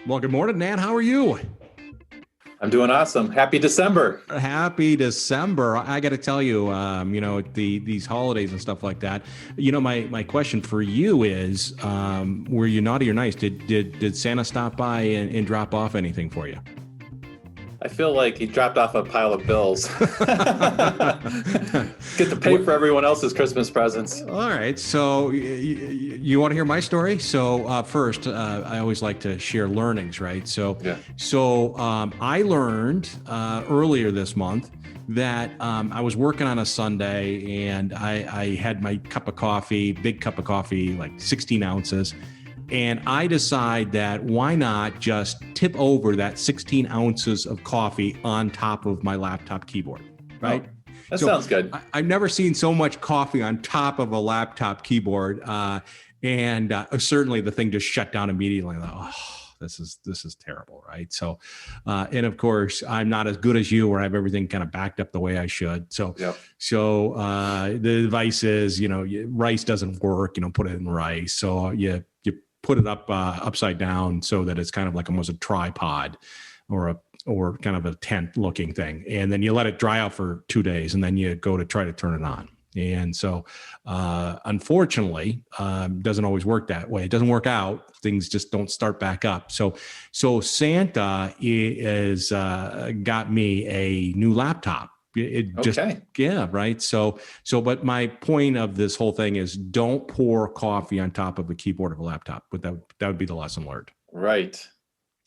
Well, good morning, Nan. How are you? I'm doing awesome. Happy December. Happy December. I got to tell you, these holidays and stuff like that. My question for you is, were you naughty or nice? Did Santa stop by and drop off anything for you? I feel like he dropped off a pile of bills. Get to pay for everyone else's Christmas presents. All right. So you want to hear my story? So first, I always like to share learnings, right? I learned earlier this month that I was working on a Sunday and I had my cup of coffee, big cup of coffee, like 16 ounces. And I decide that why not just tip over that 16 ounces of coffee on top of my laptop keyboard, right? Oh, that sounds good. I've never seen so much coffee on top of a laptop keyboard. And certainly the thing just shut down immediately. Like, oh, this is terrible, right? So, and of course, I'm not as good as you where I have everything kind of backed up the way I should. So, yep. The advice is, rice doesn't work, put it in rice. So you put it up upside down so that it's kind of like almost a tripod or kind of a tent looking thing. And then you let it dry out for 2 days and then you go to try to turn it on. And so, unfortunately, doesn't always work that way. It doesn't work out. Things just don't start back up. So Santa is got me a new laptop. Right. So, but my point of this whole thing is don't pour coffee on top of the keyboard of a laptop. But that would be the lesson learned. Right.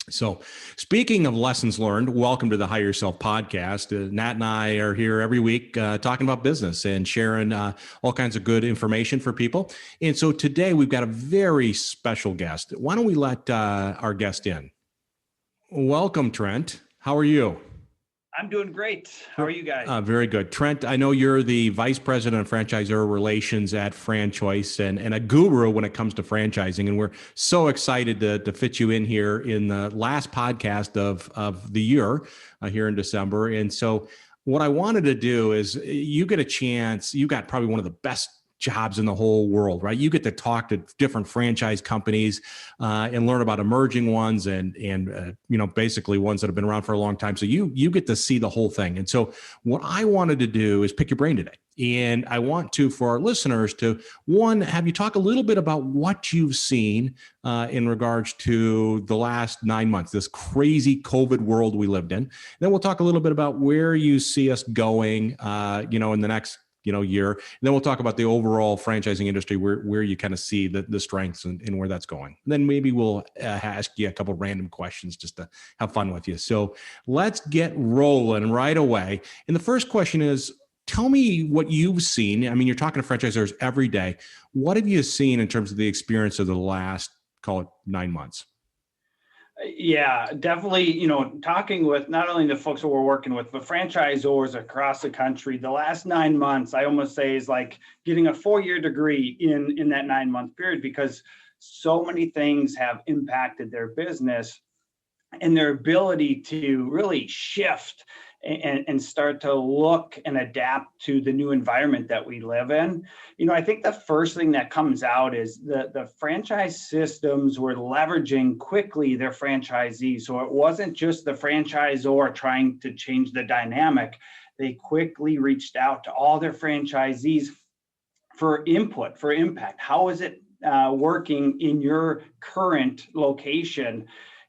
So speaking of lessons learned, welcome to the Hire Yourself podcast. Nat and I are here every week talking about business and sharing all kinds of good information for people. And so today we've got a very special guest. Why don't we let our guest in? Welcome, Trent. How are you? I'm doing great. How are you guys? Very good. Trent, I know you're the Vice President of Franchisor Relations at FranChoice and a guru when it comes to franchising. And we're so excited to fit you in here in the last podcast of the year here in December. And so what I wanted to do is you get a chance, you got probably one of the best jobs in the whole world, right? You get to talk to different franchise companies and learn about emerging ones and basically ones that have been around for a long time. So you get to see the whole thing. And so what I wanted to do is pick your brain today. And I want to, for our listeners, to one, have you talk a little bit about what you've seen in regards to the last 9 months, this crazy COVID world we lived in. Then we'll talk a little bit about where you see us going, in the next year. And then we'll talk about the overall franchising industry, where you kind of see the strengths and where that's going. And then maybe we'll ask you a couple random questions just to have fun with you. So let's get rolling right away. And the first question is, tell me what you've seen. I mean, you're talking to franchisors every day. What have you seen in terms of the experience of the last, call it 9 months? Yeah, definitely, talking with not only the folks that we're working with, but franchisors across the country, the last 9 months, I almost say is like getting a 4-year degree in that 9-month period, because so many things have impacted their business and their ability to really shift and start to look and adapt to the new environment that we live in. I think the first thing that comes out is the franchise systems were leveraging quickly their franchisees. So it wasn't just the franchisor trying to change the dynamic. They quickly reached out to all their franchisees for input, for impact. How is it working in your current location?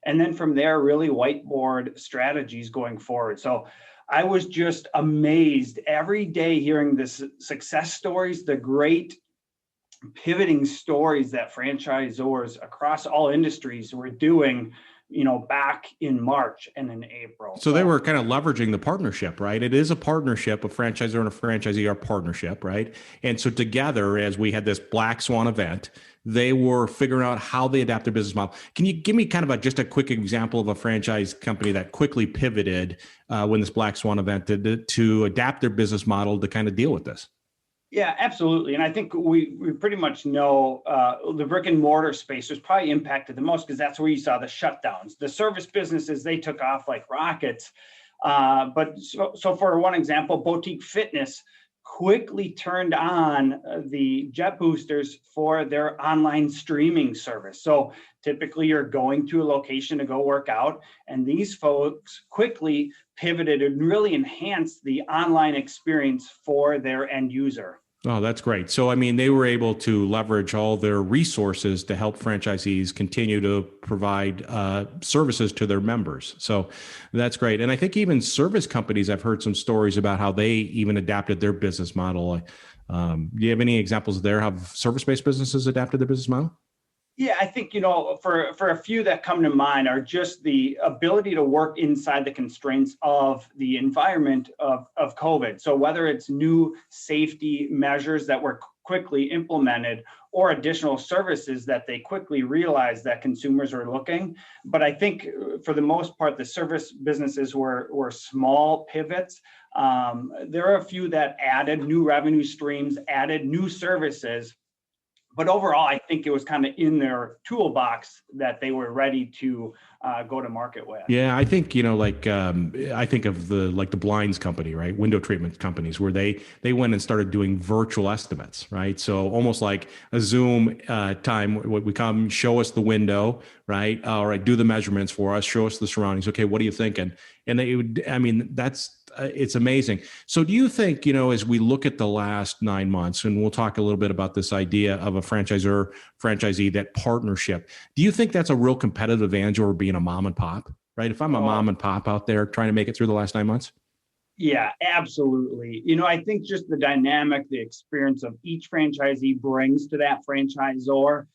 And then from there, really whiteboard strategies going forward. So I was just amazed every day hearing the success stories, the great pivoting stories that franchisors across all industries were doing, back in March and in April. So they were kind of leveraging the partnership, right? It is a partnership, a franchisor and a franchisee are partnership, right? And so together, as we had this Black Swan event, they were figuring out how they adapt their business model. Can you give me kind of just a quick example of a franchise company that quickly pivoted when this Black Swan event did to adapt their business model to kind of deal with this? Yeah, absolutely. And I think we pretty much know the brick and mortar space was probably impacted the most because that's where you saw the shutdowns. The service businesses, they took off like rockets. But so for one example, boutique fitness quickly turned on the jet boosters for their online streaming service. So typically you're going to a location to go work out, and these folks quickly pivoted and really enhanced the online experience for their end user. Oh, that's great. So, I mean, they were able to leverage all their resources to help franchisees continue to provide services to their members. So that's great. And I think even service companies, I've heard some stories about how they even adapted their business model. Do you have any examples there? How service-based businesses adapted their business model? Yeah, I think, for a few that come to mind are just the ability to work inside the constraints of the environment of COVID. So whether it's new safety measures that were quickly implemented or additional services that they quickly realized that consumers are looking. But I think for the most part, the service businesses were small pivots. There are a few that added new revenue streams, added new services. But overall, I think it was kind of in their toolbox that they were ready to go to market with. Yeah, I think, I think of the blinds company, right? Window treatment companies where they went and started doing virtual estimates, right? So almost like a Zoom time, what we come, show us the window, right? All right, do the measurements for us, show us the surroundings. Okay, what are you thinking? And they would, I mean, that's, it's amazing. So do you think, as we look at the last 9 months, and we'll talk a little bit about this idea of a franchisor, franchisee, that partnership, do you think that's a real competitive advantage over being a mom and pop, right? If I'm a mom and pop out there trying to make it through the last 9 months? Yeah, absolutely. I think just the dynamic, the experience of each franchisee brings to that franchisor,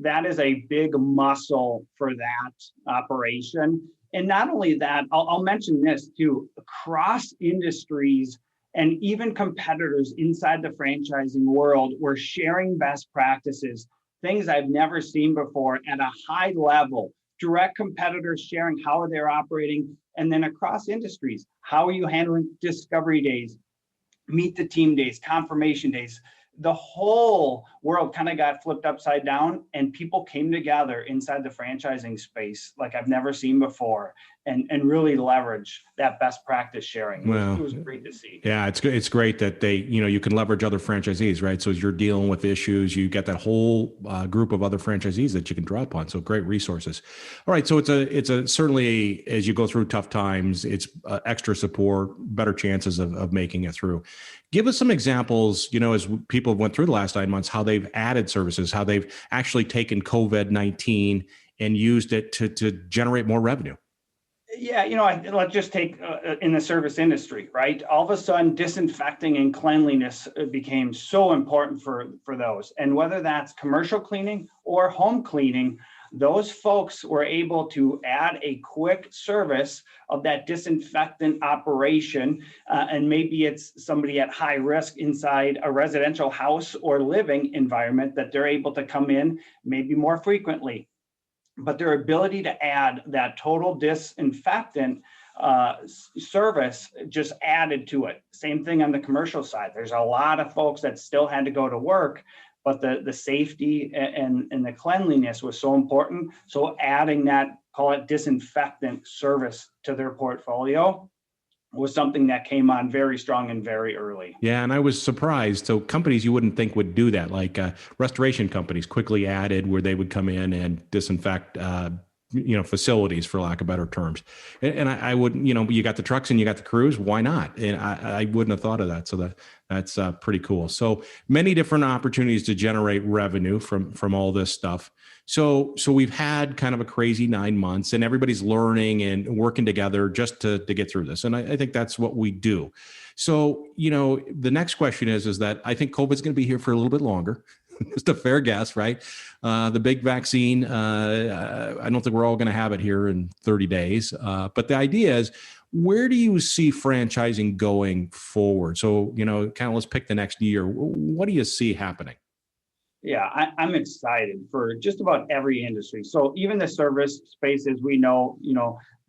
that is a big muscle for that operation. And not only that, I'll mention this too, across industries and even competitors inside the franchising world, we're sharing best practices, things I've never seen before at a high level, direct competitors sharing how they're operating, and then across industries, how are you handling discovery days, meet the team days, confirmation days. The whole world kind of got flipped upside down, and people came together inside the franchising space like I've never seen before, and really leverage that best practice sharing. It was great to see. Yeah, it's great that they, you can leverage other franchisees, right? So as you're dealing with issues, you get that whole group of other franchisees that you can draw upon. So great resources. All right, so it's a certainly, as you go through tough times, it's extra support, better chances of making it through. Give us some examples, as people went through the last 9 months, how they've added services, how they've actually taken COVID-19 and used it to generate more revenue. Yeah, let's just take in the service industry, right? All of a sudden, disinfecting and cleanliness became so important for those. And whether that's commercial cleaning or home cleaning, those folks were able to add a quick service of that disinfectant operation. And maybe it's somebody at high risk inside a residential house or living environment that they're able to come in maybe more frequently. But their ability to add that total disinfectant service just added to it. Same thing on the commercial side. There's a lot of folks that still had to go to work, but the safety and the cleanliness was so important. So adding that, call it disinfectant service to their portfolio was something that came on very strong and very early. Yeah, and I was surprised. So companies you wouldn't think would do that, like restoration companies quickly added where they would come in and disinfect facilities, for lack of better terms. And I wouldn't, you got the trucks and you got the crews, why not? And I wouldn't have thought of that. So that's pretty cool. So many different opportunities to generate revenue from all this stuff. So we've had kind of a crazy 9 months, and everybody's learning and working together just to get through this. And I think that's what we do. So, the next question is that I think COVID's going to be here for a little bit longer. Just a fair guess, right? The big vaccine, I don't think we're all going to have it here in 30 days. But the idea is, where do you see franchising going forward? So, kind of let's pick the next year. What do you see happening? Yeah, I'm excited for just about every industry. So even the service spaces, we know,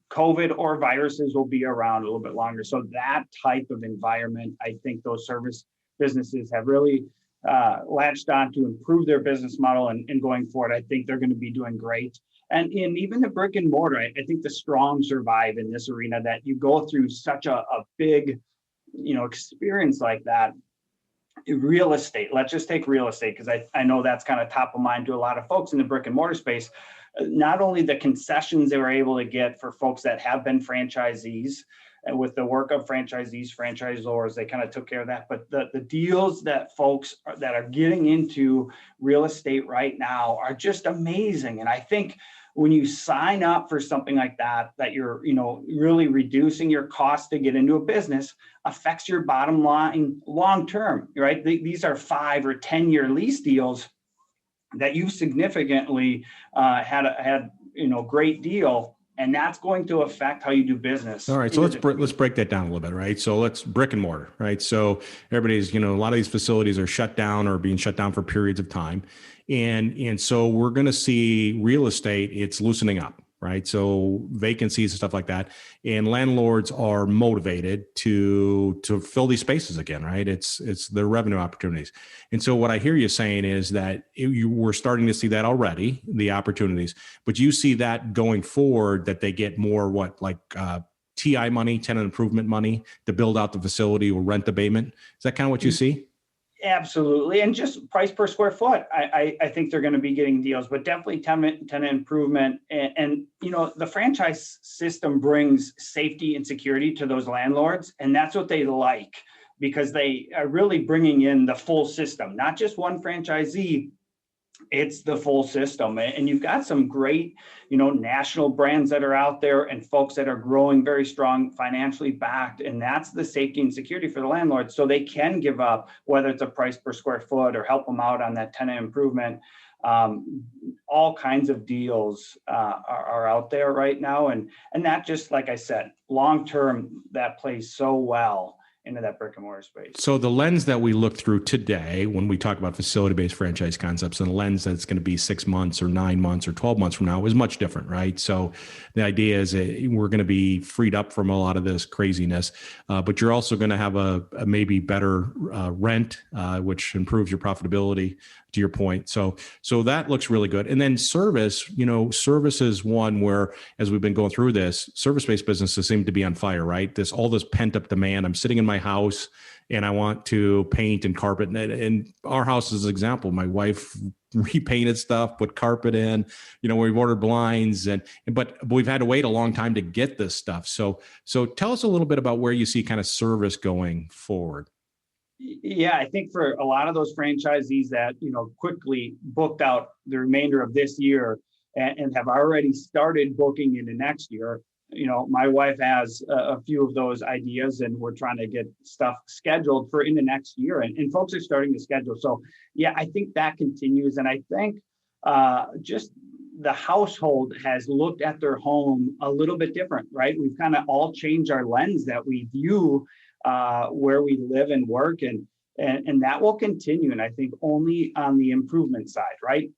COVID or viruses will be around a little bit longer. So that type of environment, I think those service businesses have really latched on to improve their business model, and going forward, I think they're going to be doing great. And in even the brick and mortar, I think the strong survive in this arena, that you go through such a big experience like that. Real estate, let's just take real estate, because I know that's kind of top of mind to a lot of folks in the brick and mortar space. Not only the concessions they were able to get for folks that have been franchisees, and with the work of franchisors, they kind of took care of that. But the deals that folks that are getting into real estate right now are just amazing. And I think when you sign up for something like that you're, really reducing your cost to get into a business, affects your bottom line long term, right? These are 5 or 10-year lease deals that you've significantly had great deal. And that's going to affect how you do business. All right. So let's break that down a little bit, right? So let's brick and mortar, right? So everybody's, a lot of these facilities are shut down or being shut down for periods of time. And so we're going to see real estate, it's loosening up, right? So vacancies and stuff like that. And landlords are motivated to fill these spaces again, right? It's their revenue opportunities. And so what I hear you saying is that we're starting to see that already, the opportunities, but you see that going forward, that they get more TI money, tenant improvement money to build out the facility or rent abatement. Is that kind of what you see? Absolutely. And just price per square foot. I think they're going to be getting deals, but definitely tenant improvement. And the franchise system brings safety and security to those landlords. And that's what they like, because they are really bringing in the full system, not just one franchisee. It's the full system. And you've got some great, national brands that are out there and folks that are growing very strong, financially backed. And that's the safety and security for the landlord. So they can give up, whether it's a price per square foot or help them out on that tenant improvement. All kinds of deals are out there right now. And that, just like I said, long term, that plays so well into that brick and mortar space. So the lens that we look through today, when we talk about facility-based franchise concepts, and the lens that's going to be 6 months or 9 months or 12 months from now is much different, right? So the idea is that we're going to be freed up from a lot of this craziness, but you're also going to have a maybe better rent, which improves your profitability, to your point. So that looks really good. And then service is one where, as we've been going through this, service-based businesses seem to be on fire, right? All this pent-up demand. I'm sitting in my house and I want to paint and carpet. And our house is an example. My wife repainted stuff, put carpet in, we've ordered blinds, but we've had to wait a long time to get this stuff. So tell us a little bit about where you see kind of service going forward. Yeah, I think for a lot of those franchisees that, quickly booked out the remainder of this year and have already started booking into next year, my wife has a few of those ideas, and we're trying to get stuff scheduled for in the next year, and folks are starting to schedule. So yeah, I think that continues. And I think just the household has looked at their home a little bit different, right? We've kind of all changed our lens that we view where we live and work, and that will continue. And I think only on the improvement side, right?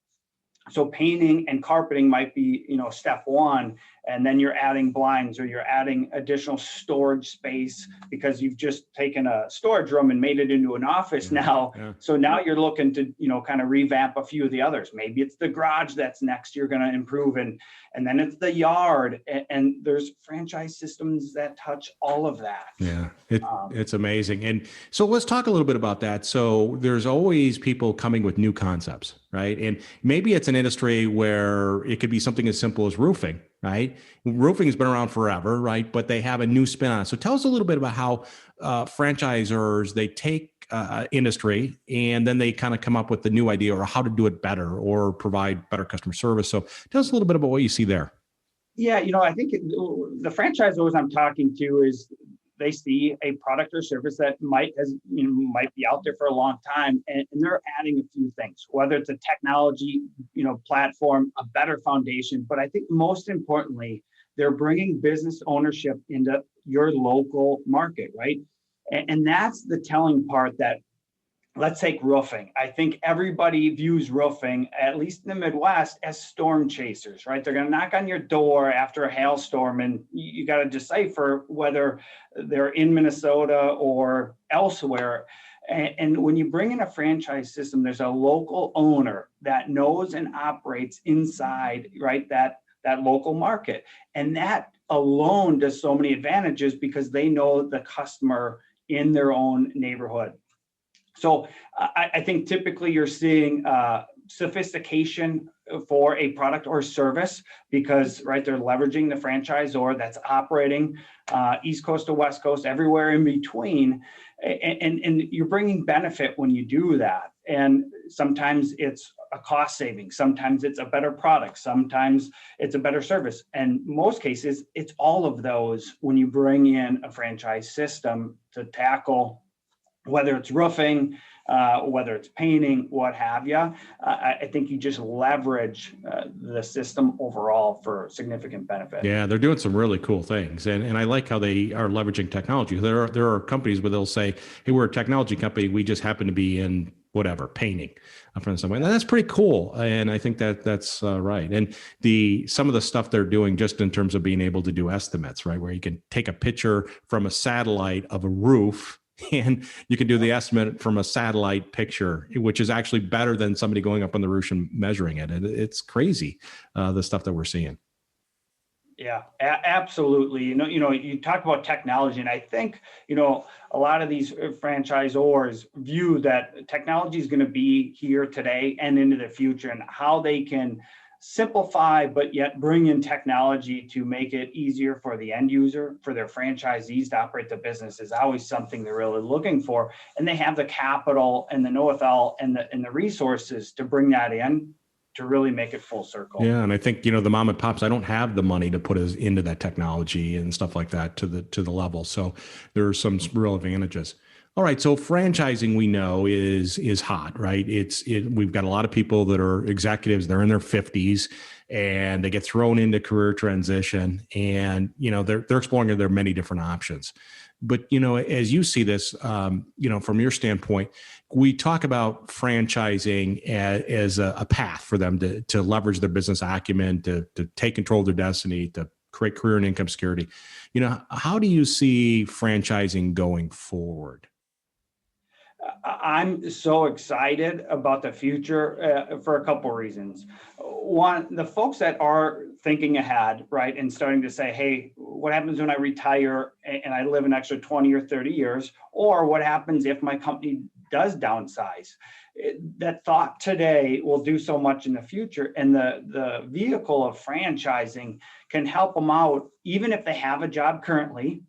So painting and carpeting might be, step one, and then you're adding blinds or you're adding additional storage space because you've just taken a storage room and made it into an office now. Yeah. So now you're looking to, kind of revamp a few of the others. Maybe it's the garage that's next you're going to improve, and then it's the yard, and there's franchise systems that touch all of that. Yeah, it's amazing. And so let's talk a little bit about that. So there's always people coming with new concepts, right? And maybe it's an industry where it could be something as simple as roofing, right? Roofing has been around forever, right? But they have a new spin on it. So tell us a little bit about how franchisors, they take industry and then they kind of come up with the new idea or how to do it better or provide better customer service. So tell us a little bit about what you see there. Yeah, I think the franchisors I'm talking to is they see a product or service that might be out there for a long time, and they're adding a few things, whether it's a technology, platform, a better foundation. But I think most importantly, they're bringing business ownership into your local market, right? And that's the telling part. That, let's take roofing. I think everybody views roofing, at least in the Midwest, as storm chasers, right? They're going to knock on your door after a hailstorm, and you got to decipher whether they're in Minnesota or elsewhere. And when you bring in a franchise system, there's a local owner that knows and operates inside, right, that local market. And that alone does so many advantages because they know the customer in their own neighborhood. So I think typically you're seeing sophistication for a product or service because, right, they're leveraging the franchisor that's operating East Coast to West Coast, everywhere in between. And you're bringing benefit when you do that. And sometimes it's a cost saving, sometimes it's a better product, sometimes it's a better service. And most cases, it's all of those when you bring in a franchise system to tackle whether it's roofing, whether it's painting, what have you. I think you just leverage the system overall for significant benefit. Yeah, they're doing some really cool things. And I like how they are leveraging technology. There are companies where they'll say, hey, we're a technology company. We just happen to be in whatever, painting from somewhere. And that's pretty cool. And I think that's right. And some of the stuff they're doing just in terms of being able to do estimates, right? Where you can take a picture from a satellite of a roof and you can do the estimate from a satellite picture, which is actually better than somebody going up on the roof and measuring it. And it's crazy, the stuff that we're seeing. Yeah, absolutely. You talk about technology, and I think, a lot of these franchisors view that technology is going to be here today and into the future, and how they can simplify, but yet bring in technology to make it easier for the end user, for their franchisees to operate the business is always something they're really looking for. And they have the capital and the know-how and the resources to bring that in to really make it full circle. Yeah, and I think the mom and pops, I don't have the money to put us into that technology and stuff like that to the level. So there are some real advantages. All right, so franchising we know is hot, right? We've got a lot of people that are executives, they're in their 50s and they get thrown into career transition, and they're exploring their many different options. But as you see this, from your standpoint, we talk about franchising as a path for them to leverage their business acumen, to take control of their destiny, to create career and income security. How do you see franchising going forward? I'm so excited about the future for a couple of reasons. One, the folks that are thinking ahead, right, and starting to say, hey, what happens when I retire and I live an extra 20 or 30 years? Or what happens if my company does downsize? That thought today will do so much in the future. And the vehicle of franchising can help them out, even if they have a job currently.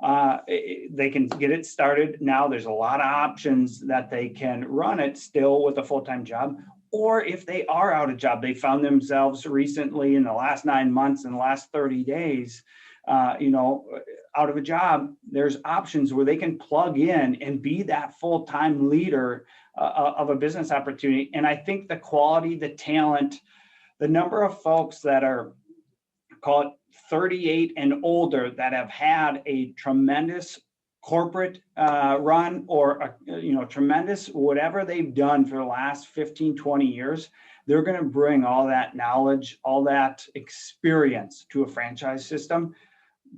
They can get it started now. There's a lot of options that they can run it still with a full-time job. Or if they are out of job, they found themselves recently in the last 9 months, in the last 30 days, out of a job, there's options where they can plug in and be that full-time leader of a business opportunity. And I think the quality, the talent, the number of folks that are, call it 38 and older, that have had a tremendous corporate run or tremendous whatever they've done for the last 15, 20 years, they're going to bring all that knowledge, all that experience to a franchise system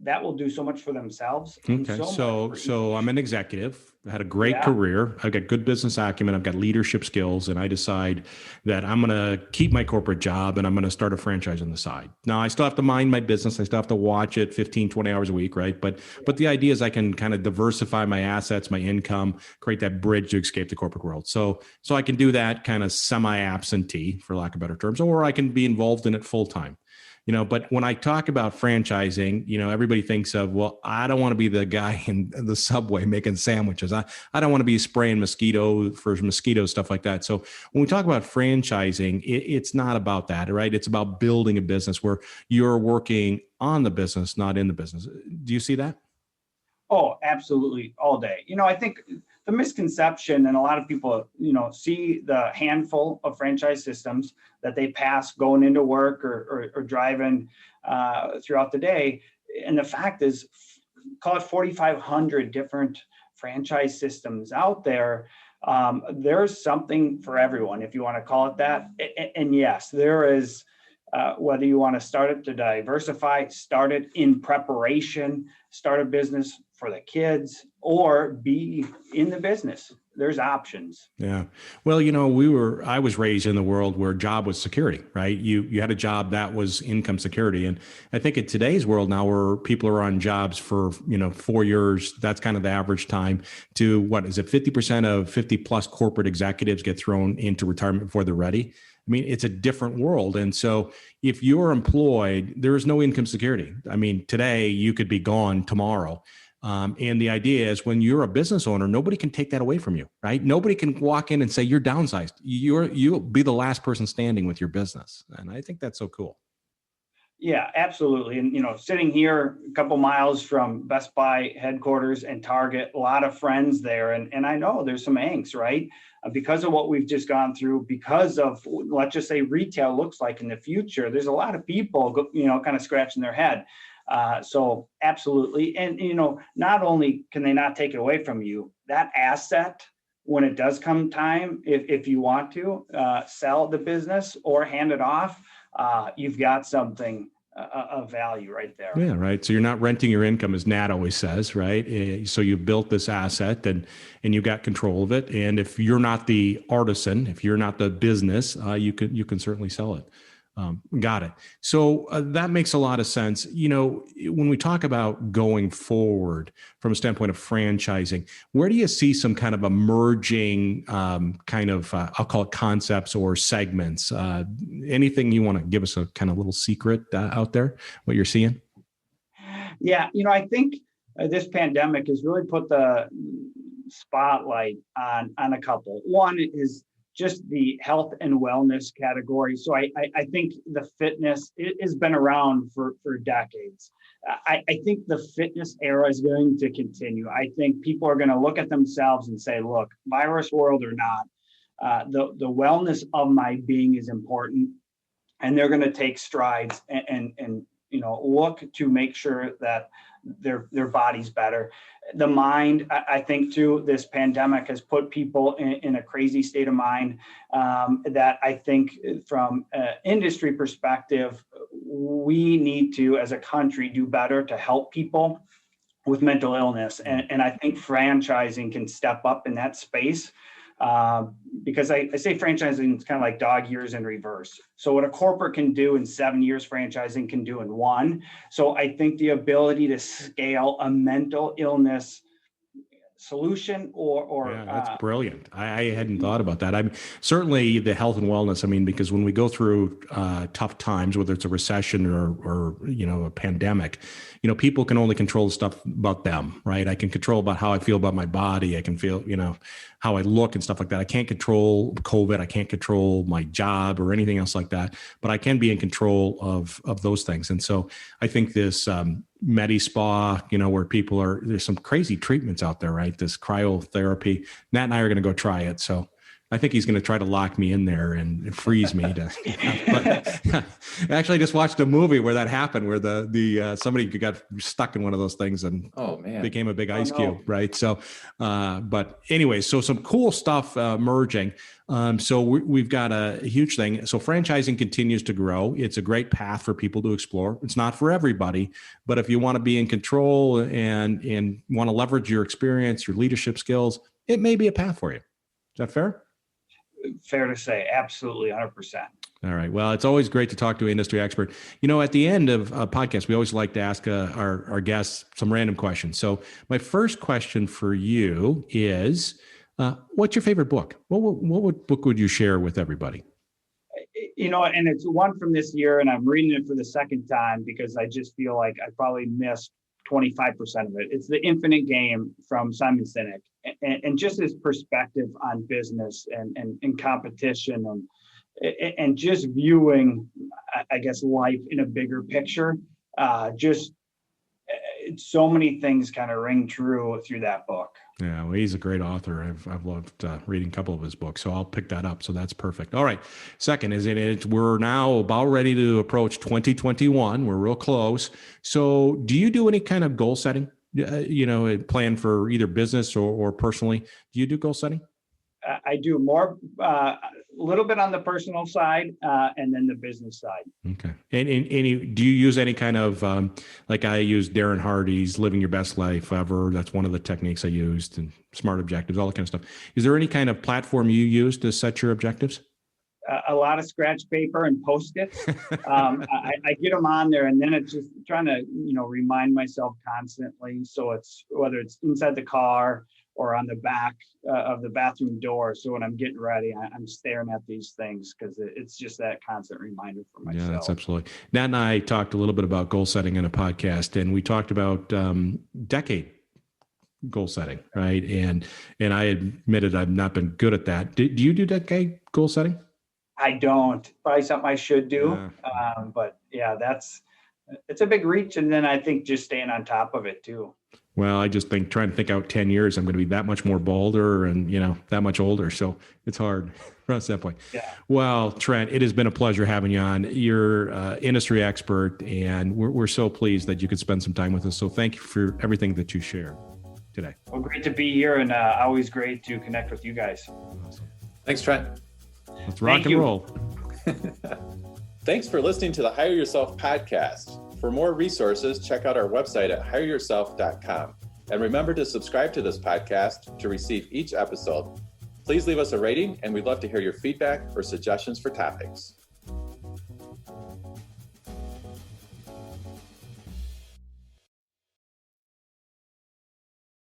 that will do so much for themselves. Okay. So I'm an executive. I had a great career. I've got good business acumen. I've got leadership skills, and I decide that I'm going to keep my corporate job and I'm going to start a franchise on the side. Now I still have to mind my business. I still have to watch it 15, 20 hours a week. Right. But the idea is I can kind of diversify my assets, my income, create that bridge to escape the corporate world. So I can do that kind of semi-absentee, for lack of better terms, or I can be involved in it full time. But when I talk about franchising, everybody thinks of, well, I don't want to be the guy in the subway making sandwiches. I don't want to be spraying mosquitoes, stuff like that. So when we talk about franchising, it's not about that, right? It's about building a business where you're working on the business, not in the business. Do you see that? Oh, absolutely. All day. I think the misconception, and a lot of people, see the handful of franchise systems that they pass going into work or driving throughout the day. And the fact is, call it 4,500 different franchise systems out there. There's something for everyone, if you want to call it that. And yes, there is, whether you want to start it to diversify, start it in preparation, start a business for the kids, or be in the business. there's options. Yeah. Well, I was raised in the world where job was security, right? You had a job that was income security. And I think in today's world now where people are on jobs for, 4 years, that's kind of the average time to what is it? 50% of 50 plus corporate executives get thrown into retirement before they're ready. I mean, it's a different world. And so if you're employed, there is no income security. I mean, today you could be gone tomorrow. And the idea is when you're a business owner, nobody can take that away from you, right? Nobody can walk in and say, you're downsized. You'll be the last person standing with your business. And I think that's so cool. Yeah, absolutely. And, sitting here a couple miles from Best Buy headquarters and Target, a lot of friends there. And I know there's some angst, right? Because of what we've just gone through, because of, let's just say, retail looks like in the future, there's a lot of people, kind of scratching their head. So absolutely. And, not only can they not take it away from you, that asset, when it does come time, if you want to sell the business or hand it off, you've got something of value right there. Yeah, right. So you're not renting your income, as Nat always says, right? So you've built this asset and you got control of it. And if you're not the artisan, if you're not the business, you can certainly sell it. Got it. So that makes a lot of sense. When we talk about going forward from a standpoint of franchising, where do you see some kind of emerging I'll call it concepts or segments? Anything you want to give us a kind of little secret out there, what you're seeing? Yeah, I think this pandemic has really put the spotlight on a couple. One is just the health and wellness category. So I think the fitness has been around for decades. I think the fitness era is going to continue. I think people are going to look at themselves and say, look, virus world or not, the wellness of my being is important. And they're going to take strides and look to make sure that their body's better. The mind, I think too, this pandemic has put people in a crazy state of mind that I think from an industry perspective, we need to, as a country, do better to help people with mental illness. And I think franchising can step up in that space. Because I say franchising is kind of like dog years in reverse. So what a corporate can do in 7 years, franchising can do in 1. So I think the ability to scale a mental illness solution or yeah, that's brilliant. I hadn't thought about that. I'm certainly the health and wellness. I mean, because when we go through tough times, whether it's a recession or a pandemic, people can only control stuff about them, right? I can control about how I feel about my body. I can feel, how I look and stuff like that. I can't control COVID. I can't control my job or anything else like that, but I can be in control of those things. And so I think this Medi Spa, where people there's some crazy treatments out there, right? This cryotherapy. Nat and I are going to go try it. So I think he's going to try to lock me in there and freeze me. But actually, I just watched a movie where that happened, where the somebody got stuck in one of those things and became a big ice cube, right? So, but anyway, so some cool stuff merging. So we've got a huge thing. So franchising continues to grow. It's a great path for people to explore. It's not for everybody, but if you want to be in control and want to leverage your experience, your leadership skills, it may be a path for you. Is that fair? Fair to say, absolutely, 100%. All right. Well, it's always great to talk to an industry expert. At the end of a podcast, we always like to ask our guests some random questions. So my first question for you is, what's your favorite book? What book would you share with everybody? And it's one from this year, and I'm reading it for the second time because I just feel like I probably missed 25% of it. It's The Infinite Game from Simon Sinek. And just his perspective on business and competition and just viewing, I guess, life in a bigger picture. So many things kind of ring true through that book. Yeah, well, he's a great author. I've loved reading a couple of his books, so I'll pick that up. So that's perfect. All right. Second is we're now about ready to approach 2021. We're real close. So do you do any kind of goal setting? Plan for either business or personally? Do you do goal setting? I do more, a little bit on the personal side, and then the business side. Okay. And do you use any kind of, like I use Darren Hardy's Living Your Best Life Ever. That's one of the techniques I used, and SMART objectives, all that kind of stuff. Is there any kind of platform you use to set your objectives? A lot of scratch paper and Post-its. I get them on there, and then it's just trying to, remind myself constantly. So it's whether it's inside the car or on the back of the bathroom door. So when I'm getting ready, I'm staring at these things because it's just that constant reminder for myself. Yeah, that's absolutely. Nat and I talked a little bit about goal setting in a podcast, and we talked about decade goal setting, right? And I admitted I've not been good at that. Do you do decade goal setting? I don't. Probably something I should do. Yeah. But yeah, it's a big reach. And then I think just staying on top of it too. Well, I just think trying to think out 10 years, I'm going to be that much more bolder and, that much older. So it's hard from that point. Yeah. Well, Trent, it has been a pleasure having you on. You're industry expert, and we're so pleased that you could spend some time with us. So thank you for everything that you shared today. Well, great to be here, and always great to connect with you guys. Awesome. Thanks, Trent. Let's rock and roll. Thanks for listening to the Hire Yourself podcast. For more resources, check out our website at hireyourself.com. And remember to subscribe to this podcast to receive each episode. Please leave us a rating, and we'd love to hear your feedback or suggestions for topics.